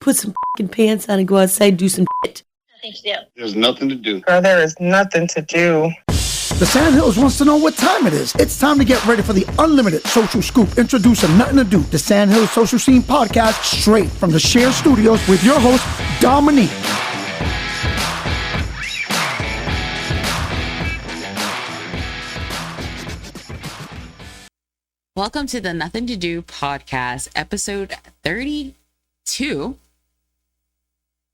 put some fucking pants on and go outside and do some shit. Nothing to do. There's nothing to do. Girl, there is nothing to do. The Sandhills wants to know what time it is. It's time to get ready for the unlimited social scoop. Introducing Nothing to Do, the Sandhills Social Scene Podcast, straight from the Share Studios with your host, Dominique. Welcome to the Nothing to Do Podcast, episode 32.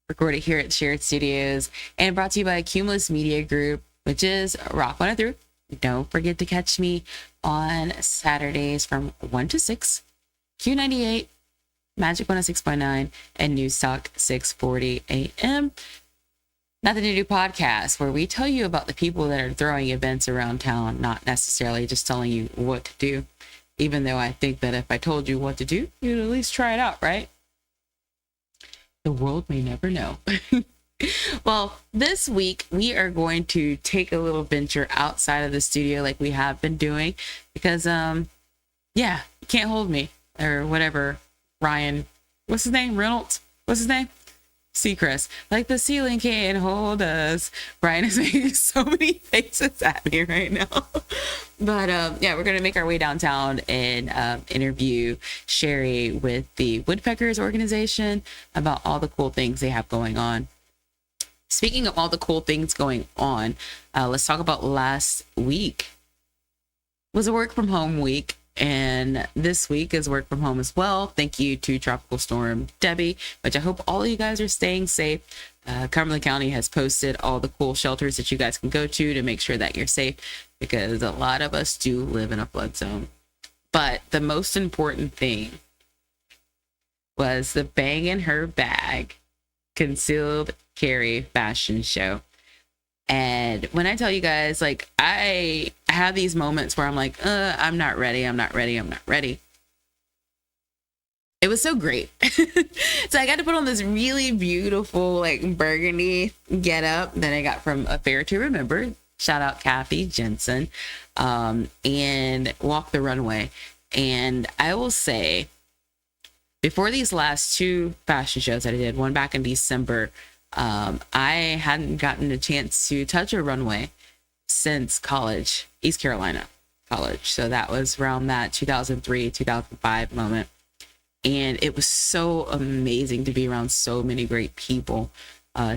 Recorded here at Shared Studios and brought to you by Cumulus Media Group, which is Rock 103. Don't forget to catch me on Saturdays from 1 to 6, Q98, Magic 106.9, and News Talk 640 AM. Nothing to Do Podcast, where we tell you about the people that are throwing events around town, not necessarily just telling you what to do. Even though I think that if I told you what to do, you'd at least try it out, right? The world may never know. Well, this week we are going to take a little venture outside of the studio like we have been doing because, you can't hold me or whatever. Ryan, what's his name? Reynolds? What's his name? Seacrest. Like the ceiling can't hold us. Ryan is making so many faces at me right now. But we're going to make our way downtown and interview Shari with the Woodpeckers organization about all the cool things they have going on. Speaking of all the cool things going on, let's talk about last week. It was a work from home week, and this week is work from home as well. Thank you to Tropical Storm Debbie, which I hope all of you guys are staying safe. Cumberland County has posted all the cool shelters that you guys can go to make sure that you're safe, because a lot of us do live in a flood zone. But the most important thing was the Bang in Her Bag concealed carry fashion show. And when I tell you guys, like, I have these moments where I'm like, I'm not ready. It was so great. So I got to put on this really beautiful, like, burgundy getup that I got from A Fair to Remember. Shout out Kathy Jensen. And walk the runway. And I will say, before these last two fashion shows that I did, one back in December, I hadn't gotten a chance to touch a runway since college, East Carolina college. So that was around that 2003, 2005 moment. And it was so amazing to be around so many great people.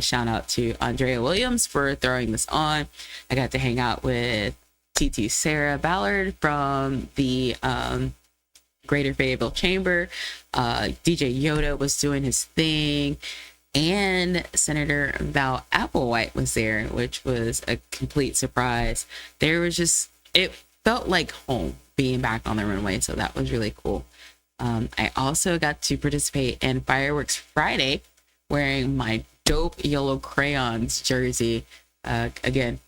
Shout out to Andrea Williams for throwing this on. I got to hang out with TT Sarah Ballard from the Greater Fayetteville Chamber. DJ Yoda was doing his thing. And Senator Val Applewhite was there, which was a complete surprise. It felt like home being back on the runway. So that was really cool. I also got to participate in Fireworks Friday wearing my dope yellow crayons jersey. Again,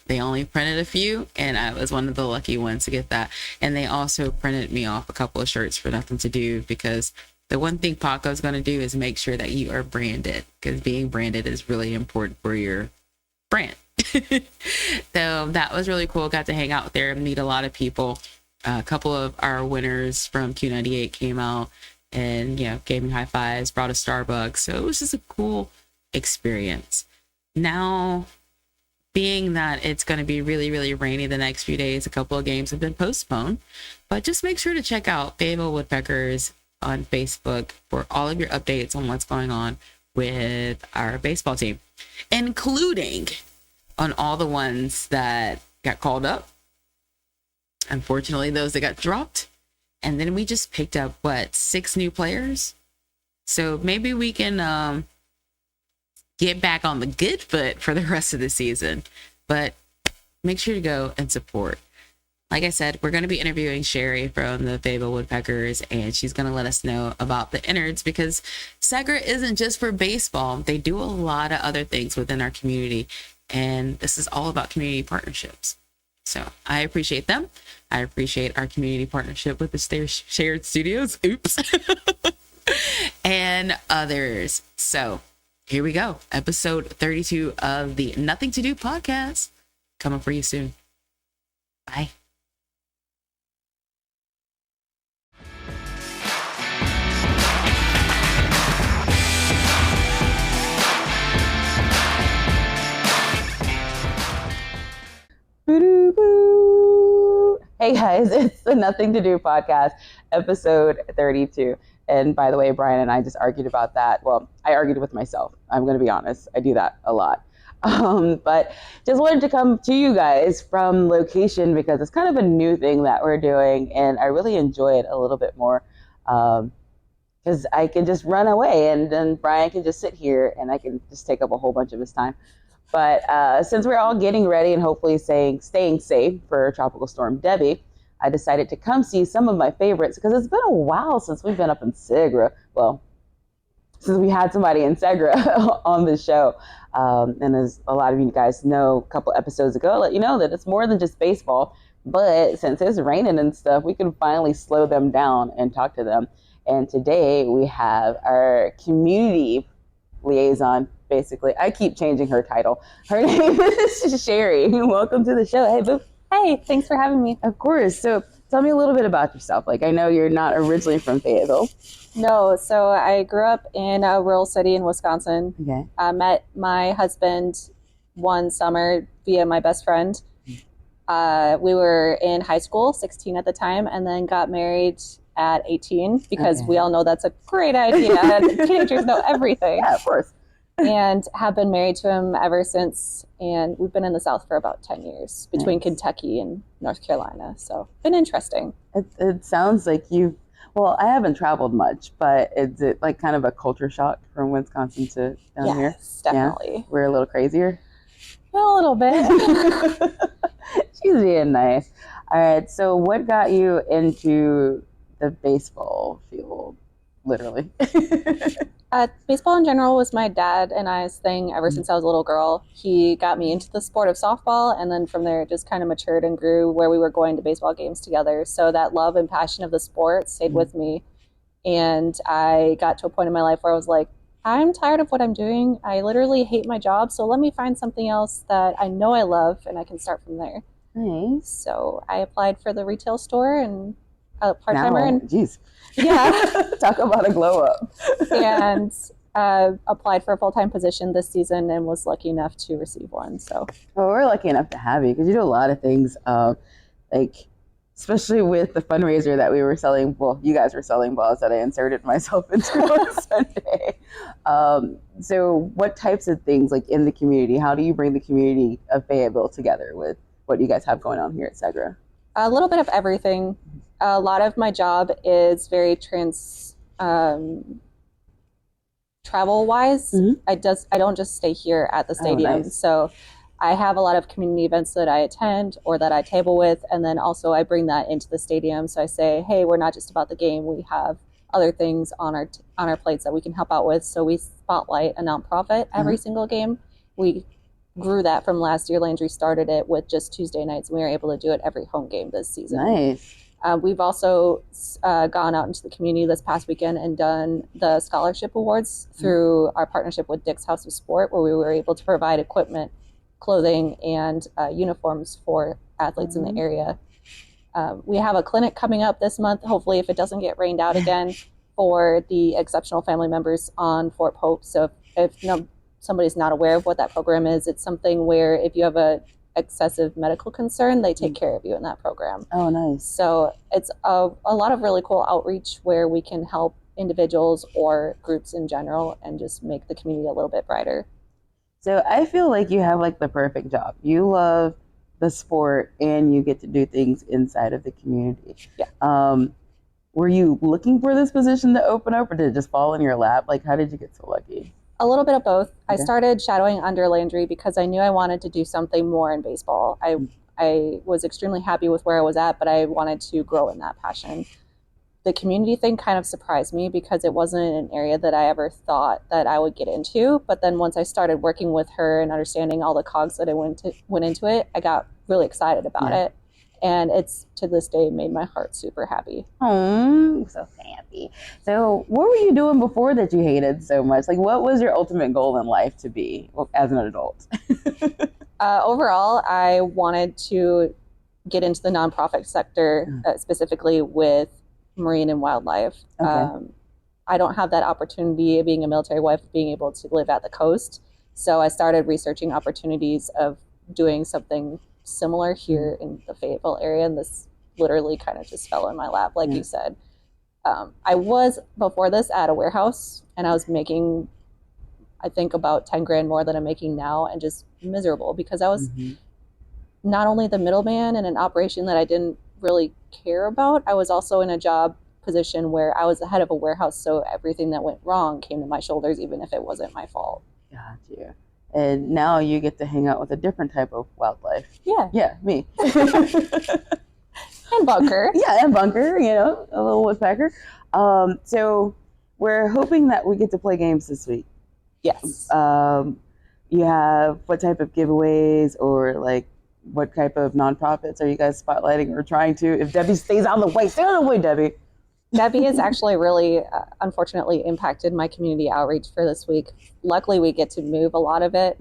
they only printed a few, and I was one of the lucky ones to get that. And they also printed me off a couple of shirts for Nothing to Do, because the one thing Paco's going to do is make sure that you are branded, because being branded is really important for your brand. So that was really cool. Got to hang out there and meet a lot of people. A couple of our winners from Q98 came out and, gave me high fives, brought a Starbucks. So it was just a cool experience. Now, being that it's going to be really, really rainy the next few days, a couple of games have been postponed. But just make sure to check out Fayetteville Woodpeckers on Facebook for all of your updates on what's going on with our baseball team, including on all the ones that got called up. Unfortunately, those that got dropped. And then we just picked up, 6 new players? So maybe we can get back on the good foot for the rest of the season. But make sure to go and support. Like I said, we're going to be interviewing Shari from the Fayetteville Woodpeckers, and she's going to let us know about the innards, because SAGRA isn't just for baseball. They do a lot of other things within our community, and this is all about community partnerships. So I appreciate them. I appreciate our community partnership with the Shared Studios. Oops. And others. So here we go. Episode 32 of the Nothing to Do podcast. Coming for you soon. Bye. Hey guys, it's the Nothing To Do podcast, episode 32. And by the way, Brian and I just argued about that. Well, I argued with myself. I'm going to be honest. I do that a lot. But just wanted to come to you guys from location because it's kind of a new thing that we're doing. And I really enjoy it a little bit more because I can just run away and then Brian can just sit here and I can just take up a whole bunch of his time. But since we're all getting ready and hopefully staying safe for Tropical Storm Debbie, I decided to come see some of my favorites because it's been a while since we've been up in Segra. Well, since we had somebody in Segra on the show. And as a lot of you guys know, a couple episodes ago, I let you know that it's more than just baseball. But since it's raining and stuff, we can finally slow them down and talk to them. And today we have our community liaison. Basically, I keep changing her title. Her name is Shari. Welcome to the show. Hey, boo. Hey, thanks for having me. Of course. So tell me a little bit about yourself. Like, I know you're not originally from Fayetteville. No, so I grew up in a rural city in Wisconsin. Okay. I met my husband one summer via my best friend. We were in high school, 16 at the time, and then got married at 18 because we all know that's a great idea. Teenagers know everything. Yeah, of course. And have been married to him ever since. And we've been in the South for about 10 years between Kentucky and North Carolina. So been interesting. It sounds like well, I haven't traveled much, but is it like kind of a culture shock from Wisconsin to down here? Yes, definitely. Yeah? We're a little crazier? Well, a little bit. She's being nice. All right, so what got you into the baseball field, literally? Baseball in general was my dad and I's thing ever since I was a little girl. He got me into the sport of softball, and then from there it just kind of matured and grew where we were going to baseball games together. So that love and passion of the sport stayed with me. And I got to a point in my life where I was like, I'm tired of what I'm doing. I literally hate my job. So let me find something else that I know I love and I can start from there. Nice. So I applied for the retail store and part-timer. Now, geez. Yeah. Talk about a glow up. And applied for a full-time position this season and was lucky enough to receive one. So Well, we're lucky enough to have you because you do a lot of things, like especially with the fundraiser that we were selling. Well, you guys were selling balls that I inserted myself into on Sunday. So what types of things, like in the community, how do you bring the community of Fayetteville together with what you guys have going on here at Segra? a little bit of everything. A lot of my job is very travel wise. Mm-hmm. I don't just stay here at the stadium. Oh, nice. So I have a lot of community events that I attend or that I table with, and then also I bring that into the stadium. So I say, hey, we're not just about the game. We have other things on our plates that we can help out with. So we spotlight a nonprofit every single game. We grew that from last year. Landry started it with just Tuesday nights, and we were able to do it every home game this season. Nice. We've also gone out into the community this past weekend and done the scholarship awards through our partnership with Dick's House of Sport, where we were able to provide equipment, clothing, and uniforms for athletes in the area. We have a clinic coming up this month, hopefully if it doesn't get rained out again, for the exceptional family members on Fort Pope. So if somebody's not aware of what that program is, it's something where if you have a excessive medical concern, they take care of you in that program. Oh, nice. So it's a lot of really cool outreach where we can help individuals or groups in general and just make the community a little bit brighter. So I feel like you have like the perfect job. You love the sport and you get to do things inside of the community. Yeah. Were you looking for this position to open up, or did it just fall in your lap? Like, how did you get so lucky? A little bit of both. Okay. I started shadowing under Landry because I knew I wanted to do something more in baseball. I was extremely happy with where I was at, but I wanted to grow in that passion. The community thing kind of surprised me because it wasn't an area that I ever thought that I would get into. But then once I started working with her and understanding all the cogs that went into it, I got really excited about it. And it's, to this day, made my heart super happy. Oh, so happy. So what were you doing before that you hated so much? Like, what was your ultimate goal in life to be as an adult? Overall, I wanted to get into the nonprofit sector, specifically with marine and wildlife. Okay. I don't have that opportunity of being a military wife, being able to live at the coast. So I started researching opportunities of doing something similar here in the Fayetteville area, in this literally kind of just fell in my lap, like you said. I was, before this, at a warehouse, and I was making, I think, about 10 grand more than I'm making now, and just miserable because I was not only the middleman in an operation that I didn't really care about, I was also in a job position where I was the head of a warehouse, so everything that went wrong came to my shoulders, even if it wasn't my fault. Got you. And now you get to hang out with a different type of wildlife. Yeah, me. And Bunker. Yeah, and Bunker, you know, a little woodpecker. So we're hoping that we get to play games this week. Yes. You have what type of giveaways or like what type of nonprofits are you guys spotlighting or trying to? If Debbie stays out of the way, stay out of the way, Debbie. Debbie has actually really, unfortunately, impacted my community outreach for this week. Luckily, we get to move a lot of it.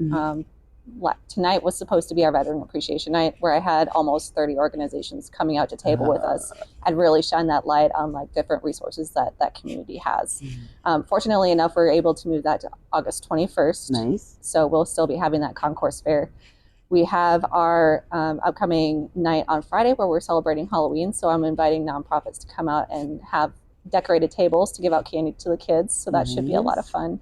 Tonight was supposed to be our Veteran Appreciation Night, where I had almost 30 organizations coming out to table with us and really shine that light on like different resources that that community has. Fortunately enough, we're able to move that to August 21st. Nice. So we'll still be having that concourse fair. We have our upcoming night on Friday where we're celebrating Halloween. So I'm inviting nonprofits to come out and have decorated tables to give out candy to the kids. So that should be a lot of fun.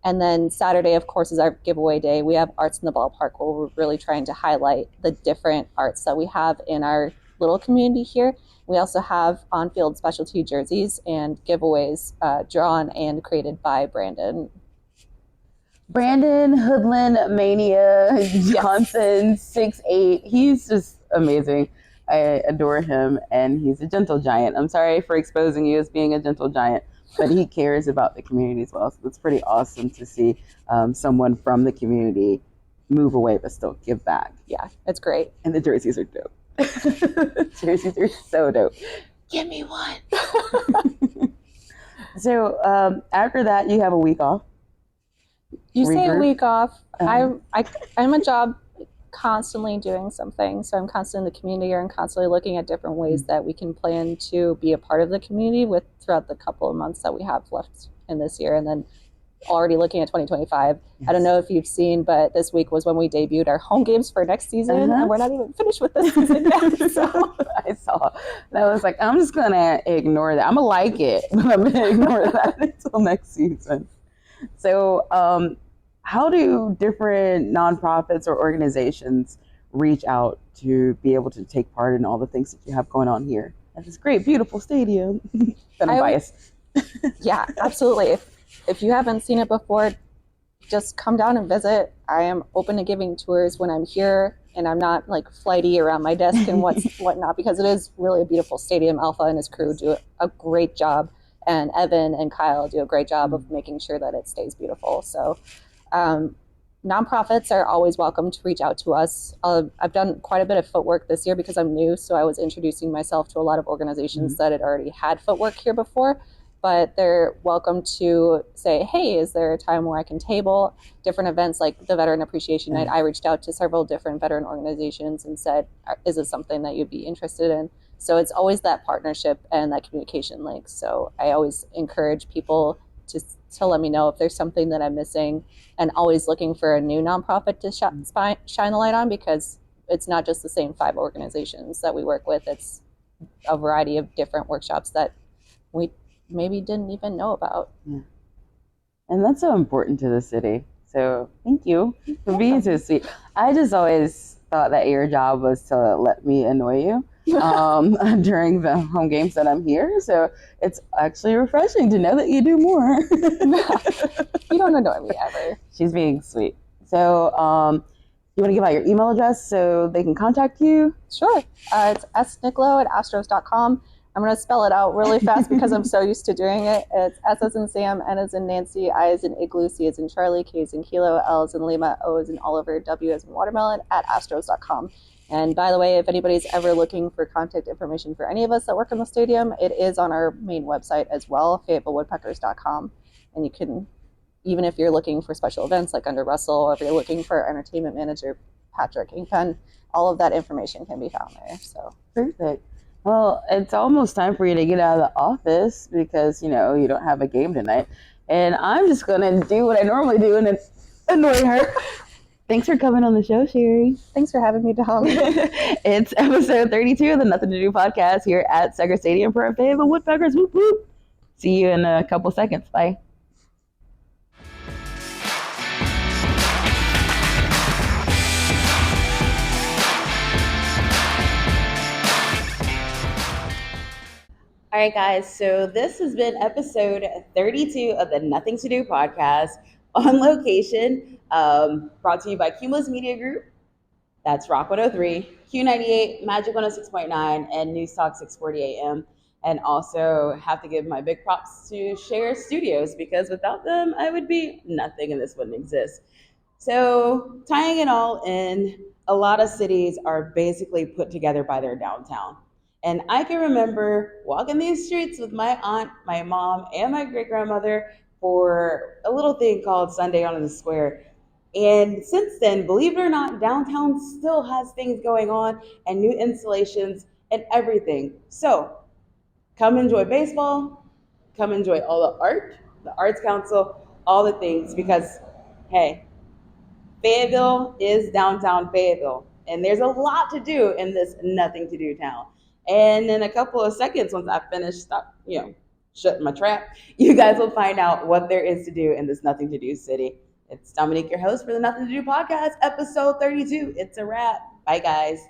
And then Saturday, of course, is our giveaway day. We have Arts in the Ballpark where we're really trying to highlight the different arts that we have in our little community here. We also have on-field specialty jerseys and giveaways drawn and created by Brandon Hoodlin Mania Johnson, 6'8". He's just amazing. I adore him, and he's a gentle giant. I'm sorry for exposing you as being a gentle giant, but he cares about the community as well. So it's pretty awesome to see someone from the community move away but still give back. Yeah, it's great. And the jerseys are dope. Jerseys are so dope. Give me one. So after that, you have a week off. You say a Regroup. week off. I'm a job constantly doing something. So I'm constantly in the community and constantly looking at different ways that we can plan to be a part of the community with throughout the couple of months that we have left in this year. And then already looking at 2025. Yes. I don't know if you've seen, but this week was when we debuted our home games for next season. And we're not even finished with this season yet. So I saw that. I was like, I'm just going to ignore that. I'm going to like it, but I'm going to ignore that until next season. So how do different nonprofits or organizations reach out to be able to take part in all the things that you have going on here at this great, beautiful stadium? But I'm biased. Yeah, absolutely. If you haven't seen it before, just come down and visit. I am open to giving tours when I'm here, and I'm not like flighty around my desk and whatnot, because it is really a beautiful stadium. Alpha and his crew do a great job, and Evan and Kyle do a great job of making sure that it stays beautiful. So nonprofits are always welcome to reach out to us. I've done quite a bit of footwork this year because I'm new, so I was introducing myself to a lot of organizations that had already had footwork here before. But they're welcome to say, hey, is there a time where I can table different events like the Veteran Appreciation Night? I reached out to several different veteran organizations and said, is this something that you'd be interested in? So it's always that partnership and that communication link. So I always encourage people to let me know if there's something that I'm missing, and always looking for a new nonprofit to shine the light on, because it's not just the same 5 organizations that we work with. It's a variety of different workshops that we maybe didn't even know about. Yeah. And that's so important to the city. So thank you for being so sweet. I just always thought that your job was to let me annoy you during the home games that I'm here. So it's actually refreshing to know that you do more. You don't annoy me ever. She's being sweet. So you want to give out your email address so they can contact you? Sure. It's snicklow@astros.com. I'm going to spell it out really fast because I'm so used to doing it. It's S as in Sam, N as in Nancy, I as in Igloo, C as in Charlie, K as in Kilo, L as in Lima, O as in Oliver, W as in Watermelon, @astros.com. And by the way, if anybody's ever looking for contact information for any of us that work in the stadium, it is on our main website as well, FayettevilleWoodpeckers.com. And you can, even if you're looking for special events like Under Russell, or if you're looking for entertainment manager Patrick Ingpen, all of that information can be found there. So perfect. Well, it's almost time for you to get out of the office because, you know, you don't have a game tonight. And I'm just going to do what I normally do and annoy her. Thanks for coming on the show, Shari. Thanks for having me, Dom. It's episode 32 of the Nuthin To Do podcast here at Seger Stadium for Fayetteville Woodpeckers. Whoop, whoop. See you in a couple seconds. Bye. All right, guys. So this has been episode 32 of the Nuthin To Do podcast on location, brought to you by Cumulus Media Group. That's Rock 103, Q98, Magic 106.9, and News Talk 640 AM. And also have to give my big props to Share Studios, because without them, I would be nothing and this wouldn't exist. So tying it all in, a lot of cities are basically put together by their downtown. And I can remember walking these streets with my aunt, my mom, and my great-grandmother for a little thing called Sunday on the Square. And since then, believe it or not, downtown still has things going on and new installations and everything. So come enjoy baseball, come enjoy all the art, the Arts Council, all the things, because, hey, Fayetteville is downtown Fayetteville. And there's a lot to do in this Nuthin To Do town. And in a couple of seconds, once I finish, shutting my trap, you guys will find out what there is to do in this Nuthin To Do city. It's Dominique, your host for the Nuthin To Do podcast, episode 32. It's a wrap. Bye, guys.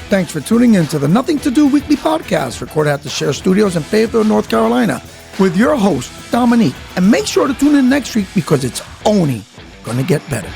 Thanks for tuning in to the Nuthin To Do weekly podcast, recorded at the Share Studios in Fayetteville, North Carolina, with your host, Dominique. And make sure to tune in next week because it's only gonna get better.